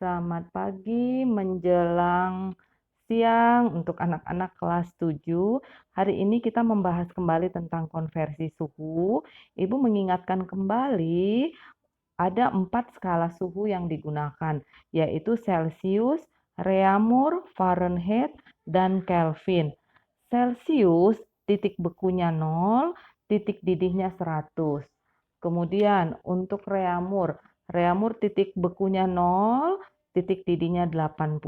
Selamat pagi menjelang siang untuk anak-anak kelas 7. Hari ini kita membahas kembali tentang konversi suhu. Ibu mengingatkan kembali ada 4 skala suhu yang digunakan, yaitu Celsius, Reaumur, Fahrenheit, dan Kelvin. Celsius, titik bekunya 0, titik didihnya 100. Kemudian untuk Reaumur, Reaumur titik bekunya 0, titik didihnya 80.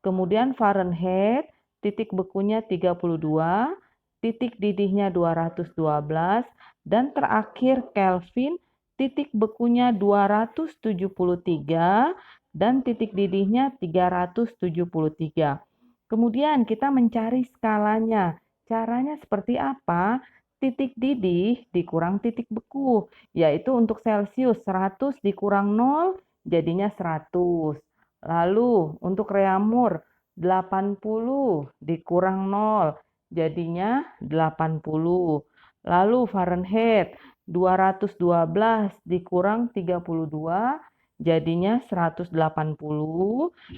Kemudian Fahrenheit, titik bekunya 32, titik didihnya 212. Dan terakhir Kelvin, titik bekunya 273 dan titik didihnya 373. Kemudian kita mencari skalanya. Caranya seperti apa? Titik didih dikurang titik beku, yaitu untuk Celsius 100 dikurang 0 jadinya 100. Lalu untuk Reaumur 80 dikurang 0 jadinya 80. Lalu Fahrenheit 212 dikurang 32 jadinya 180.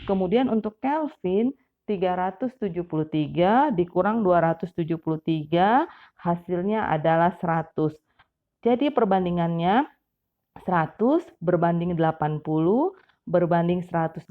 Kemudian untuk Kelvin 373 dikurang 273 hasilnya adalah 100. Jadi perbandingannya 100 berbanding 80 berbanding 180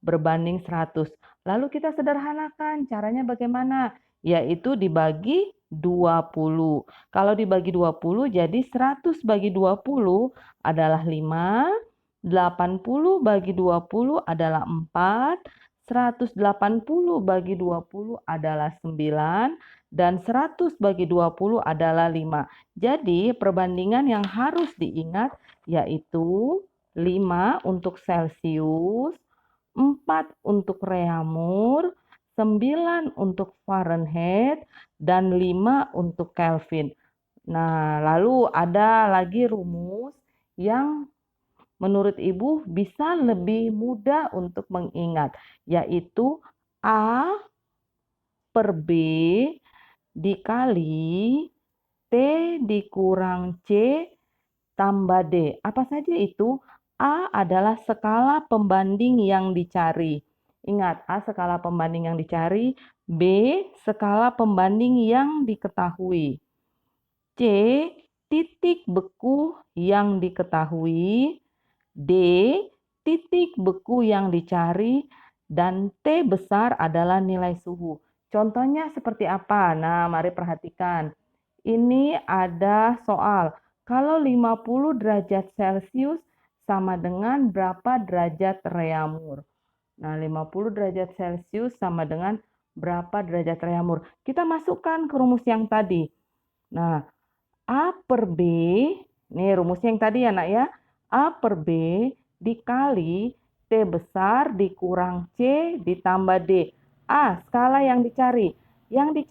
berbanding 100. Lalu kita sederhanakan caranya bagaimana? Yaitu dibagi 20. Kalau dibagi 20 jadi 100 bagi 20 adalah 5, 80 bagi 20 adalah 4, 180 bagi 20 adalah 9, dan 100 bagi 20 adalah 5. Jadi perbandingan yang harus diingat yaitu 5 untuk Celsius, 4 untuk Reaumur, 9 untuk Fahrenheit, dan 5 untuk Kelvin. Nah, lalu ada lagi rumus yang menurut Ibu bisa lebih mudah untuk mengingat, yaitu A per B dikali T dikurang C tambah D. Apa saja itu? A adalah skala pembanding yang dicari. Ingat, A skala pembanding yang dicari, B skala pembanding yang diketahui. C titik beku yang diketahui, D titik beku yang dicari, dan T besar adalah nilai suhu. Contohnya seperti apa? Nah, mari perhatikan. Ini ada soal. Kalau 50 derajat Celcius sama dengan berapa derajat Reaumur? Nah, 50 derajat Celcius sama dengan berapa derajat Reaumur? Kita masukkan ke rumus yang tadi. Nah, A per B, nih rumusnya yang tadi ya nak ya. A per B dikali T besar dikurang C ditambah D. A, skala yang dicari. Yang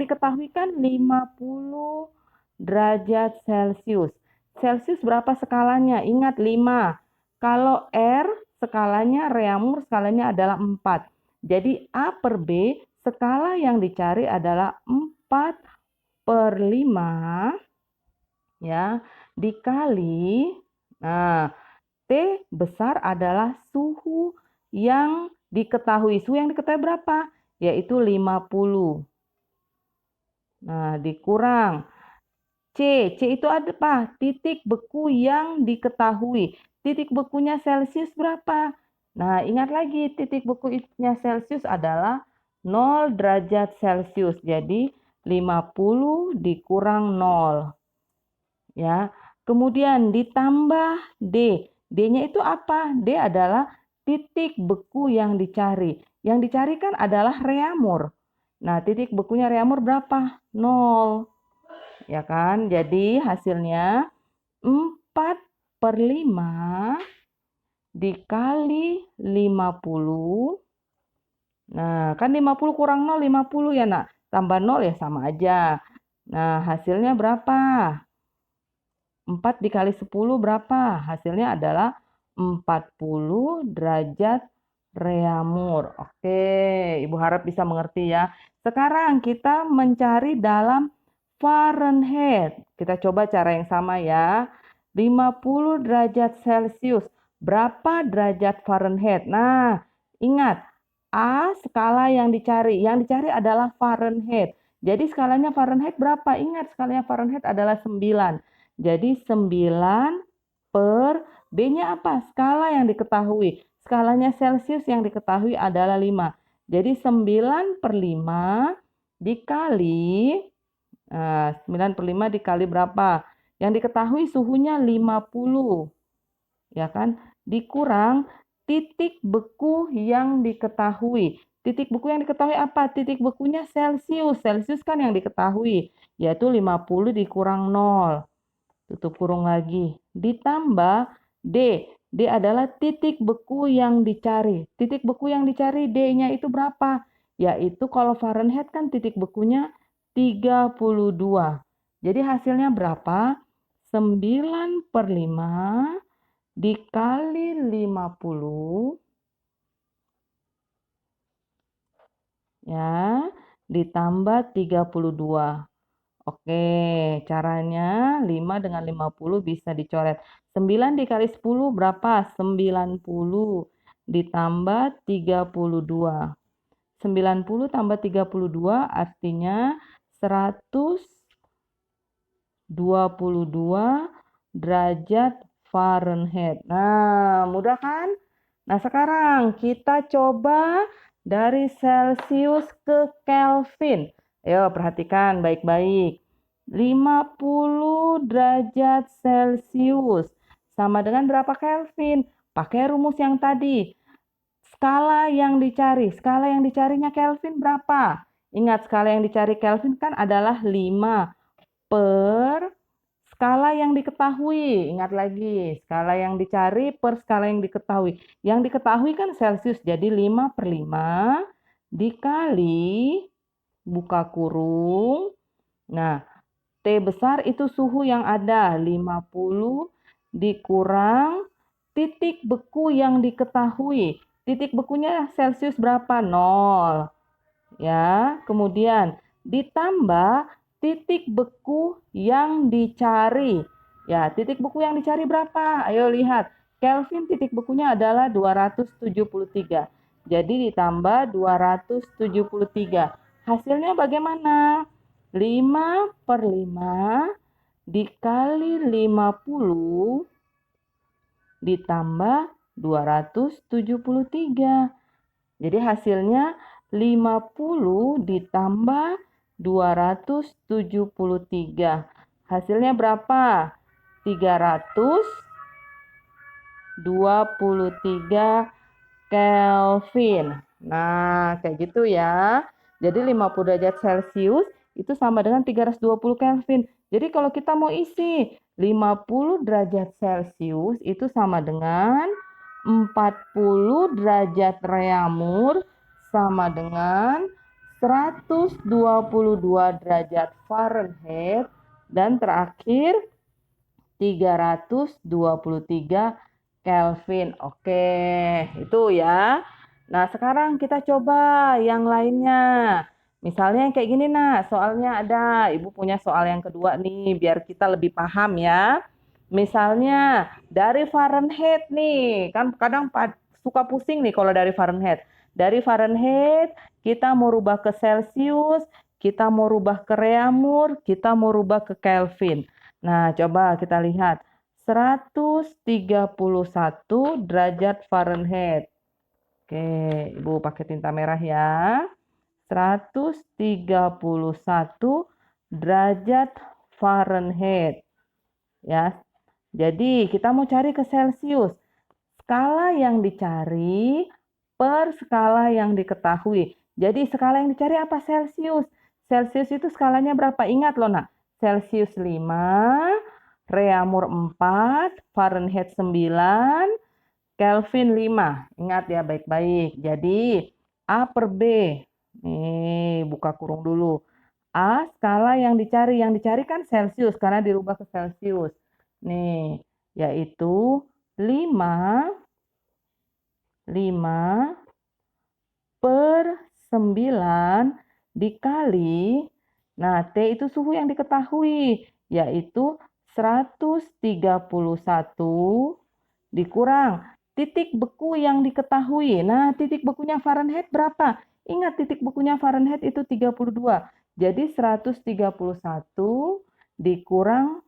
diketahui kan 50 derajat Celcius. Celcius berapa skalanya? Ingat 5. Kalau R skalanya, Reaumur skalanya adalah 4. Jadi A per B skala yang dicari adalah 4 per 5 ya dikali T besar adalah suhu yang diketahui. Suhu yang diketahui berapa? Yaitu 50. Nah, dikurang C. C itu apa? Titik beku yang diketahui. Titik bekunya Celcius berapa? Nah, ingat lagi titik bekunya Celcius adalah 0 derajat Celcius. Jadi 50 dikurang 0. Ya. Kemudian ditambah D. D-nya itu apa? D adalah titik beku yang dicari. Yang dicari kan adalah Reaumur. Nah, titik bekunya Reaumur berapa? 0. Ya kan? Jadi hasilnya 4 per 5 dikali 50. Nah, kan 50 kurang 0, 50 ya nak. Tambah 0 ya sama aja. Nah, hasilnya berapa? 4 dikali 10 berapa? Hasilnya adalah 40 derajat Reaumur. Oke, Ibu harap bisa mengerti ya. Sekarang kita mencari dalam Fahrenheit. Kita coba cara yang sama ya. 50 derajat Celcius. berapa derajat Fahrenheit? Nah, ingat, A skala yang dicari. Yang dicari adalah Fahrenheit. Jadi skalanya Fahrenheit berapa? Ingat, skalanya Fahrenheit adalah 9. Jadi 9 per B-nya apa? Skala yang diketahui. Skalanya Celcius yang diketahui adalah 5. Jadi 9 per 5 dikali 9 per 5 dikali berapa? Yang diketahui suhunya 50. Ya kan? Dikurang titik beku yang diketahui. Titik beku yang diketahui apa? Titik bekunya Celcius. Celcius kan yang diketahui, yaitu 50 dikurang 0. Tutup kurung lagi. Ditambah D. D adalah titik beku yang dicari. Titik beku yang dicari D-nya itu berapa? Yaitu kalau Fahrenheit kan titik bekunya 32. Jadi hasilnya berapa? 9 per 5 dikali 50 ya, ditambah 32. Oke, caranya 5 dengan 50 bisa dicoret. 9 dikali 10 berapa? 90 ditambah 32. 90 tambah 32 artinya 122 derajat Fahrenheit. Nah, mudah kan? Nah, sekarang kita coba dari Celcius ke Kelvin. Ayo, perhatikan baik-baik. 50 derajat Celcius sama dengan berapa Kelvin? Pakai rumus yang tadi. Skala yang dicari. Skala yang dicarinya Kelvin berapa? Ingat, skala yang dicari Kelvin kan adalah 5 per skala yang diketahui. Ingat lagi, skala yang dicari per skala yang diketahui. Yang diketahui kan Celcius, jadi 5 per 5 dikali buka kurung. Nah, T besar itu suhu yang ada, 50 dikurang titik beku yang diketahui. Titik bekunya Celcius berapa? 0. Ya, kemudian ditambah titik beku yang dicari. Ya, titik beku yang dicari berapa? Ayo lihat. Kelvin titik bekunya adalah 273. Jadi ditambah 273. Hasilnya bagaimana? 5 per 5 dikali 50 ditambah 273. Jadi hasilnya 50 ditambah 273. Hasilnya berapa? 323 Kelvin. Nah, kayak gitu ya. Jadi 50 derajat Celcius itu sama dengan 320 Kelvin. Jadi kalau kita mau isi 50 derajat Celcius itu sama dengan 40 derajat reamur sama dengan 122 derajat Fahrenheit dan terakhir 323 Kelvin. Oke, itu ya. Nah, sekarang kita coba yang lainnya. Misalnya kayak gini, nah, soalnya ada. Ibu punya soal yang kedua nih, biar kita lebih paham ya. Misalnya dari Fahrenheit nih, kan kadang suka pusing nih kalau dari Fahrenheit. Dari Fahrenheit kita mau rubah ke Celcius, kita mau rubah ke reamur, kita mau rubah ke Kelvin. Nah, coba kita lihat. 131 derajat Fahrenheit. Oke, Ibu pakai tinta merah ya. 131 derajat Fahrenheit. Ya. Jadi, kita mau cari ke Celcius. Skala yang dicari per skala yang diketahui. Jadi, skala yang dicari apa? Celcius. Celcius itu skalanya berapa? Ingat loh, nak. Celcius 5, reamur 4, Fahrenheit 9, Kelvin 5. Ingat ya baik-baik. Jadi A per B. Nih, buka kurung dulu. A skala yang dicari. Yang dicari kan Celcius karena dirubah ke Celcius. Nih, yaitu 5 per 9 dikali, nah T itu suhu yang diketahui, yaitu 131 dikurang titik beku yang diketahui. Nah, titik bekunya Fahrenheit berapa? Ingat, titik bekunya Fahrenheit itu 32. Jadi 131 dikurang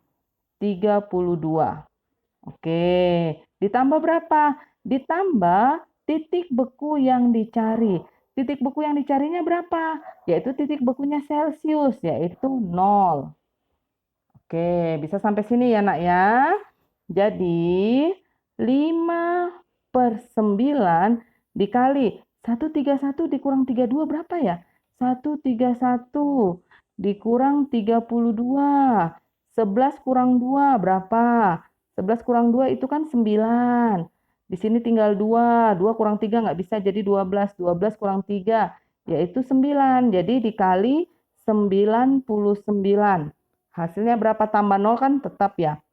32. Oke, ditambah berapa? Ditambah titik beku yang dicari. Titik beku yang dicarinya berapa? Yaitu titik bekunya Celcius, yaitu 0. Oke, bisa sampai sini ya nak ya. Jadi 5/9 dikali 131 dikurang 32 berapa ya? 131 dikurang 32. 11 kurang 2 berapa? 11 kurang 2 itu kan 9. Di sini tinggal 2. 2 kurang 3 nggak bisa jadi 12. 12 kurang 3 yaitu 9. Jadi dikali 99. Hasilnya berapa tambah 0 kan tetap ya.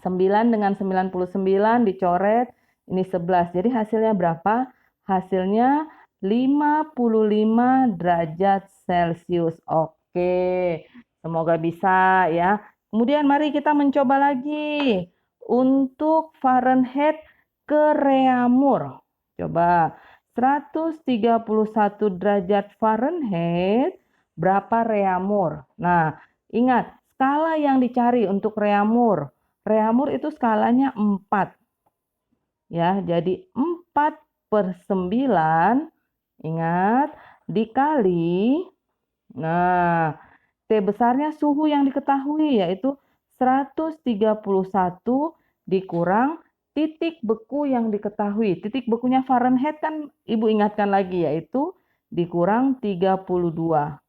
9 dengan 99 dicoret, ini 11. Jadi hasilnya berapa? Hasilnya 55 derajat Celcius. Oke, semoga bisa ya. Kemudian mari kita mencoba lagi untuk Fahrenheit ke Reaumur. Coba 131 derajat Fahrenheit berapa Reaumur? Nah, ingat skala yang dicari untuk Reaumur. Reaumur itu skalanya 4. Ya, jadi 4/9 ingat dikali. Nah, T besarnya suhu yang diketahui yaitu 131 dikurang titik beku yang diketahui. Titik bekunya Fahrenheit kan Ibu ingatkan lagi yaitu dikurang 32.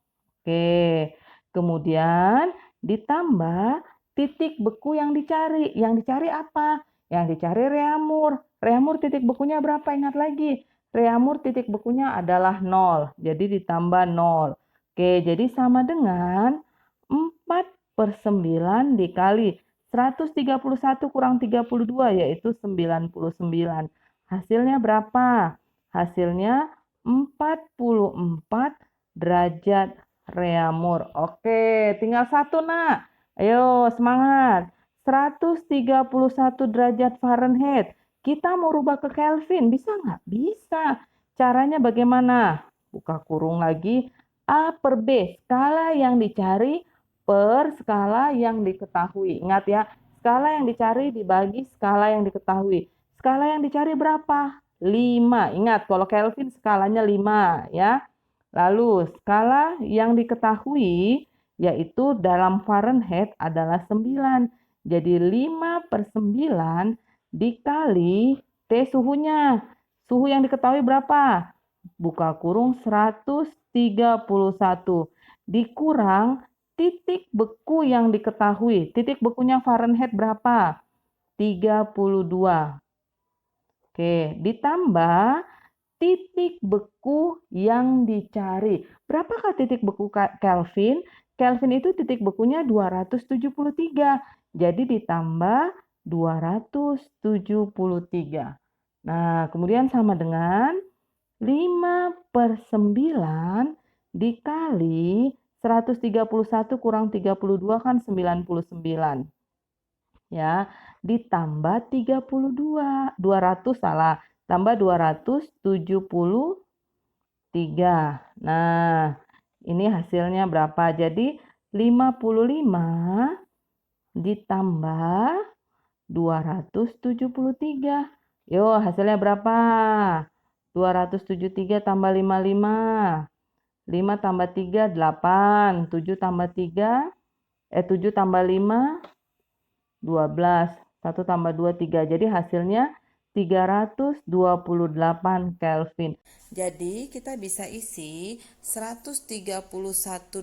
Oke, kemudian ditambah titik beku yang dicari. Yang dicari apa? Yang dicari Reaumur. Reaumur titik bekunya berapa? Ingat lagi. Reaumur titik bekunya adalah 0. Jadi ditambah 0. Oke, jadi sama dengan 4/9 dikali 131 kurang 32 yaitu 99. Hasilnya berapa? Hasilnya 44 derajat Reaumur. Oke, tinggal satu nak. Ayo semangat. 131 derajat Fahrenheit. Kita mau rubah ke Kelvin, bisa nggak? Bisa. Caranya bagaimana? Buka kurung lagi. A per B, skala yang dicari per skala yang diketahui. Ingat ya, skala yang dicari dibagi skala yang diketahui. Skala yang dicari berapa? 5. Ingat, kalau Kelvin skalanya 5 ya. Lalu skala yang diketahui yaitu dalam Fahrenheit adalah 9. Jadi 5/9 dikali T suhunya. Suhu yang diketahui berapa? Buka kurung 131 dikurang titik beku yang diketahui. Titik bekunya Fahrenheit berapa? 32. Oke, ditambah titik beku yang dicari. Berapakah titik beku Kelvin? Kelvin itu titik bekunya 273. Jadi ditambah 273. Nah, kemudian sama dengan 5/9 dikali 131 kurang 32 kan 99. Ya, ditambah 32. 200 salah. Tambah 273. Nah, ini hasilnya berapa? Jadi 55 ditambah 273. Yo, hasilnya berapa? 273 tambah 55. 5 tambah 3, 8. 7 tambah 3, 7 tambah 5, 12. 1 tambah 2, 3. Jadi hasilnya 328 Kelvin. Jadi kita bisa isi 131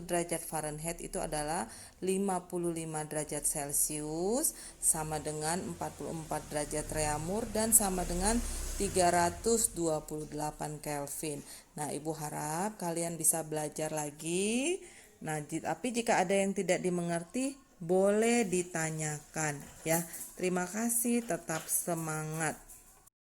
derajat Fahrenheit itu adalah 55 derajat Celcius sama dengan 44 derajat Reaumur dan sama dengan 328 Kelvin. Nah, Ibu harap kalian bisa belajar lagi. Nah, tapi jika ada yang tidak dimengerti, boleh ditanyakan ya. Terima kasih, tetap semangat.